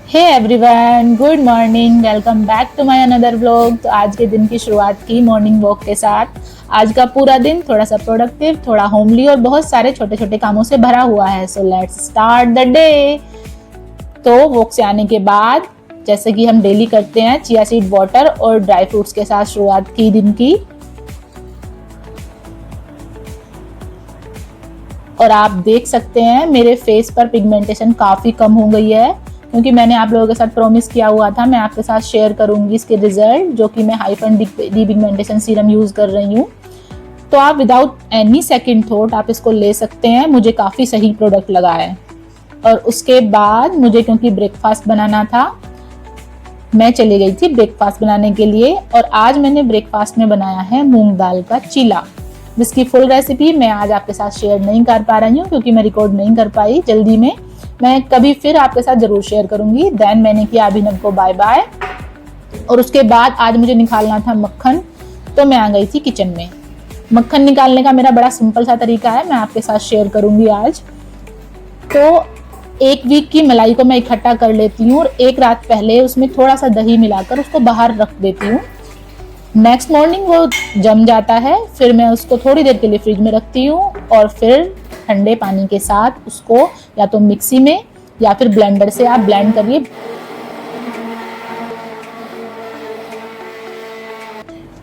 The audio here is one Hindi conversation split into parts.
Hey everyone, good morning. Welcome back to my another vlog. तो आज के दिन की शुरुआत की मॉर्निंग वॉक के साथ। आज का पूरा दिन थोड़ा सा प्रोडक्टिव, थोड़ा होमली और बहुत सारे छोटे छोटे कामों से भरा हुआ है। So let's start the day. तो वॉक से आने के बाद जैसे कि हम डेली करते हैं, चिया सीड वाटर और ड्राई फ्रूट्स के साथ शुरुआत की दिन की। और आप देख सकते हैं मेरे फेस पर पिगमेंटेशन काफी कम हो गई है, क्योंकि मैंने आप लोगों के साथ प्रॉमिस किया हुआ था मैं आपके साथ शेयर करूंगी इसके रिजल्ट, जो कि मैं हाइफन डिपिगमेंटेशन सीरम यूज कर रही हूँ। तो आप विदाउट एनी सेकंड थॉट आप इसको ले सकते हैं। मुझे काफी सही प्रोडक्ट लगा है। और उसके बाद मुझे क्योंकि ब्रेकफास्ट बनाना था, मैं चली गई थी ब्रेकफास्ट बनाने के लिए। और आज मैंने ब्रेकफास्ट में बनाया है मूंग दाल का चीला, जिसकी फुल रेसिपी मैं आज आपके साथ शेयर नहीं कर पा रही हूँ, क्योंकि मैं रिकॉर्ड नहीं कर पाई जल्दी में। मैं कभी फिर आपके साथ जरूर शेयर करूंगी। देन मैंने किया अभिनव को बाय बाय। और उसके बाद आज मुझे निकालना था मक्खन, तो मैं आ गई थी किचन में। मक्खन निकालने का मेरा बड़ा सिंपल सा तरीका है, मैं आपके साथ शेयर करूंगी आज। तो एक वीक की मलाई को मैं इकट्ठा कर लेती हूँ और एक रात पहले उसमें थोड़ा सा दही मिलाकर उसको बाहर रख देती हूँ। नेक्स्ट मॉर्निंग वो जम जाता है, फिर मैं उसको थोड़ी देर के लिए फ्रिज में रखती हूँ और फिर ठंडे पानी के साथ उसको या तो मिक्सी में या फिर ब्लेंडर से आप ब्लेंड करिए।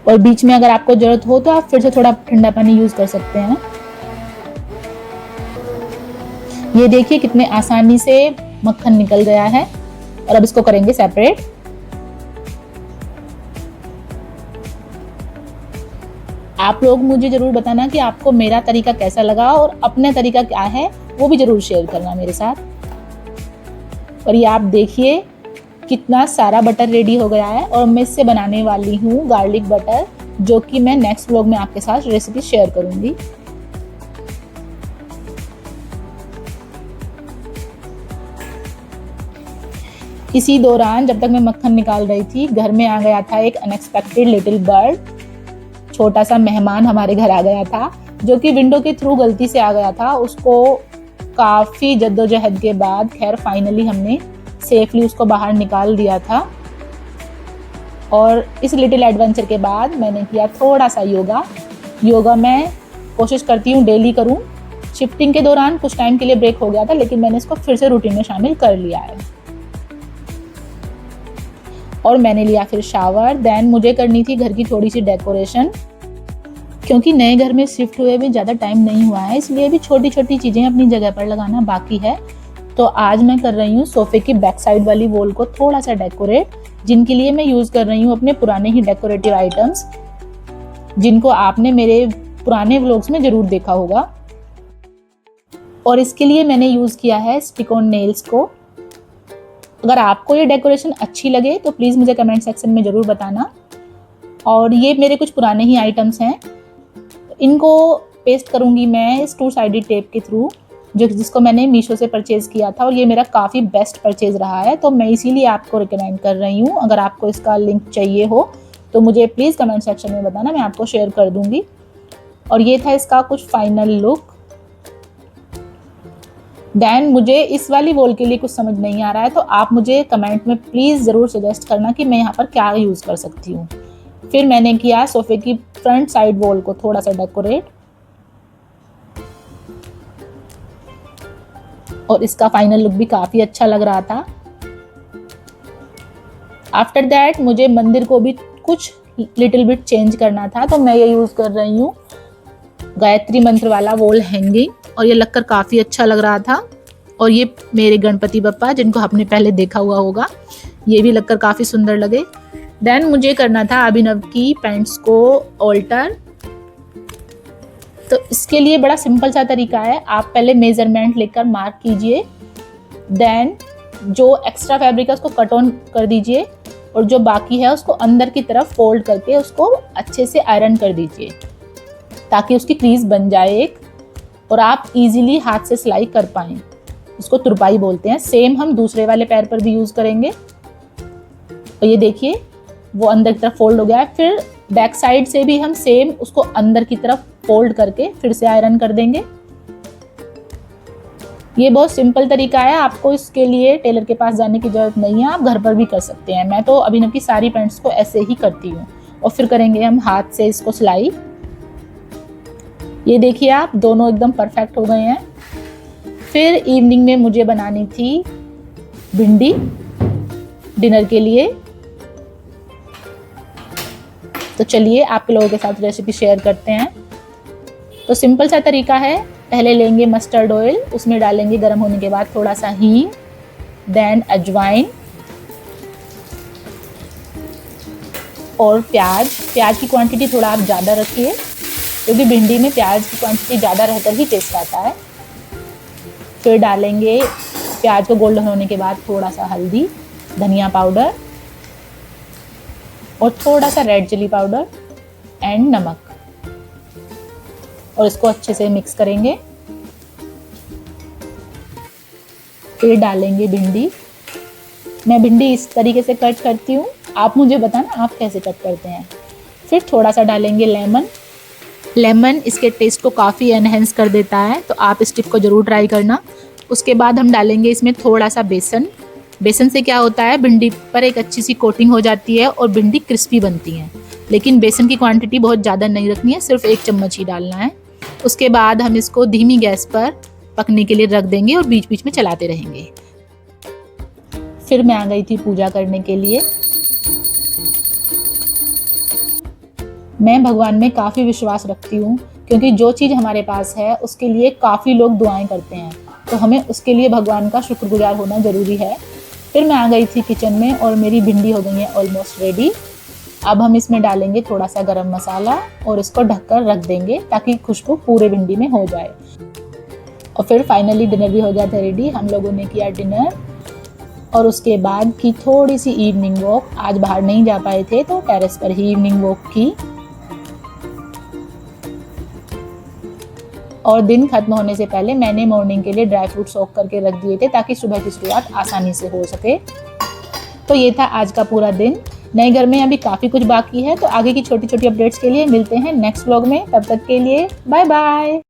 और बीच में अगर आपको जरूरत हो तो आप फिर से थोड़ा ठंडा पानी यूज कर सकते हैं। ये देखिए कितने आसानी से मक्खन निकल गया है। और अब इसको करेंगे सेपरेट। आप लोग मुझे जरूर बताना कि आपको मेरा तरीका कैसा लगा और अपना तरीका क्या है, वो भी जरूर शेयर करना मेरे साथ। और ये आप देखिए कितना सारा बटर रेडी हो गया है। और मैं इससे बनाने वाली हूँ गार्लिक बटर, जो कि मैं नेक्स्ट व्लॉग में आपके साथ रेसिपी शेयर करूंगी। इसी दौरान जब तक मैं मक्खन निकाल रही थी, घर में आ गया था एक अनएक्सपेक्टेड लिटिल बर्ड। छोटा सा मेहमान हमारे घर आ गया था, जो कि विंडो के थ्रू गलती से आ गया था। उसको काफी जद्दोजहद के बाद खैर फाइनली हमने सेफली उसको बाहर निकाल दिया था। और इस लिटिल एडवेंचर के बाद मैंने किया थोड़ा सा योगा मैं कोशिश करती हूँ डेली करूँ। शिफ्टिंग के दौरान कुछ टाइम के लिए ब्रेक हो गया था, लेकिन मैंने इसको फिर से रूटीन में शामिल कर लिया है। और मैंने लिया फिर शावर। देन मुझे करनी थी घर की थोड़ी सी डेकोरेशन, क्योंकि नए घर में शिफ्ट हुए भी ज़्यादा टाइम नहीं हुआ है, इसलिए भी छोटी छोटी चीज़ें अपनी जगह पर लगाना बाकी है। तो आज मैं कर रही हूँ सोफे की बैक साइड वाली वॉल को थोड़ा सा डेकोरेट, जिनके लिए मैं यूज़ कर रही हूँ अपने पुराने ही डेकोरेटिव आइटम्स, जिनको आपने मेरे पुराने व्लॉग्स में ज़रूर देखा होगा। और इसके लिए मैंने यूज़ किया है स्टिक ऑन नेल्स को। अगर आपको ये डेकोरेशन अच्छी लगे तो प्लीज़ मुझे कमेंट सेक्शन में ज़रूर बताना। और ये मेरे कुछ पुराने ही आइटम्स हैं, इनको पेस्ट करूँगी मैं इस 2 साइडेड टेप के थ्रू, जिसको मैंने मीशो से परचेज़ किया था। और ये मेरा काफ़ी बेस्ट परचेज़ रहा है, तो मैं इसीलिए आपको रिकमेंड कर रही हूँ। अगर आपको इसका लिंक चाहिए हो तो मुझे प्लीज़ कमेंट सेक्शन में बताना, मैं आपको शेयर कर दूँगी। और ये था इसका कुछ फाइनल लुक। देन मुझे इस वाली वॉल के लिए कुछ समझ नहीं आ रहा है, तो आप मुझे कमेंट में प्लीज़ ज़रूर सजेस्ट करना कि मैं यहाँ पर क्या यूज़ कर सकती हूँ। फिर मैंने किया सोफे की फ्रंट साइड वॉल को थोड़ा सा डेकोरेट। और इसका फाइनल लुक भी काफ़ी अच्छा लग रहा था। आफ्टर दैट मुझे मंदिर को भी कुछ लिटिल बिट चेंज करना था, तो मैं ये यूज़ कर रही हूँ गायत्री मंत्र वाला वॉल हैंगिंग, और ये लगकर काफ़ी अच्छा लग रहा था। और ये मेरे गणपति बप्पा, जिनको आपने पहले देखा हुआ होगा, ये भी लगकर काफ़ी सुंदर लगे। देन मुझे करना था अभिनव की पैंट्स को ऑल्टर। तो इसके लिए बड़ा सिंपल सा तरीका है, आप पहले मेजरमेंट लेकर मार्क कीजिए। देन जो एक्स्ट्रा फैब्रिक है उसको कट ऑन कर दीजिए, और जो बाकी है उसको अंदर की तरफ फोल्ड करके उसको अच्छे से आयरन कर दीजिए, ताकि उसकी क्रीज बन जाए एक, और आप इजीली हाथ से सिलाई कर पाएं। उसको तुरपाई बोलते हैं। सेम हम दूसरे वाले पैर पर भी यूज करेंगे। तो ये देखिए वो अंदर की तरफ फोल्ड हो गया है। फिर बैक साइड से भी हम सेम उसको अंदर की तरफ फोल्ड करके फिर से आयरन कर देंगे। ये बहुत सिंपल तरीका है, आपको इसके लिए टेलर के पास जाने की ज़रूरत नहीं है, आप घर पर भी कर सकते हैं। मैं तो अभिनव की सारी पैंट्स को ऐसे ही करती हूँ। और फिर करेंगे हम हाथ से इसको सिलाई। ये देखिए आप, दोनों एकदम परफेक्ट हो गए हैं। फिर इवनिंग में मुझे बनानी थी भिंडी डिनर के लिए, तो चलिए आप लोगों के साथ रेसिपी शेयर करते हैं। तो सिंपल सा तरीका है, पहले लेंगे मस्टर्ड ऑयल, उसमें डालेंगे गर्म होने के बाद थोड़ा सा हींग, देन अजवाइन और प्याज। प्याज की क्वांटिटी थोड़ा आप ज़्यादा रखिए, क्योंकि भिंडी में प्याज की क्वांटिटी ज़्यादा रहकर ही टेस्ट आता है। फिर डालेंगे प्याज को गोल्डन होने के बाद थोड़ा सा हल्दी, धनिया पाउडर और थोड़ा सा रेड चिली पाउडर एंड नमक, और इसको अच्छे से मिक्स करेंगे। फिर डालेंगे भिंडी। मैं भिंडी इस तरीके से कट करती हूँ, आप मुझे बताना आप कैसे कट करते हैं। फिर थोड़ा सा डालेंगे लेमन। लेमन इसके टेस्ट को काफ़ी एनहेंस कर देता है, तो आप इस टिप को ज़रूर ट्राई करना। उसके बाद हम डालेंगे इसमें थोड़ा सा बेसन। बेसन से क्या होता है, भिंडी पर एक अच्छी सी कोटिंग हो जाती है और भिंडी क्रिस्पी बनती है। लेकिन बेसन की क्वांटिटी बहुत ज़्यादा नहीं रखनी है, सिर्फ 1 चम्मच ही डालना है। उसके बाद हम इसको धीमी गैस पर पकने के लिए रख देंगे और बीच बीच में चलाते रहेंगे। फिर मैं आ गई थी पूजा करने के लिए। मैं भगवान में काफ़ी विश्वास रखती हूँ, क्योंकि जो चीज़ हमारे पास है उसके लिए काफ़ी लोग दुआएं करते हैं, तो हमें उसके लिए भगवान का शुक्रगुजार होना ज़रूरी है। फिर मैं आ गई थी किचन में और मेरी भिंडी हो गई है ऑलमोस्ट रेडी। अब हम इसमें डालेंगे थोड़ा सा गरम मसाला और इसको ढककर रख देंगे ताकि खुशबू पूरे भिंडी में हो जाए। और फिर फाइनली डिनर भी हो गया था रेडी। हम लोगों ने किया डिनर और उसके बाद की थोड़ी सी इवनिंग वॉक। आज बाहर नहीं जा पाए थे तो टेरेस पर ही इवनिंग वॉक की। और दिन खत्म होने से पहले मैंने मॉर्निंग के लिए ड्राई फ्रूट सोक करके रख दिए थे ताकि सुबह की शुरुआत आसानी से हो सके। तो ये था आज का पूरा दिन। नए घर में अभी काफ़ी कुछ बाकी है, तो आगे की छोटी छोटी अपडेट्स के लिए मिलते हैं नेक्स्ट व्लॉग में। तब तक के लिए बाय बाय।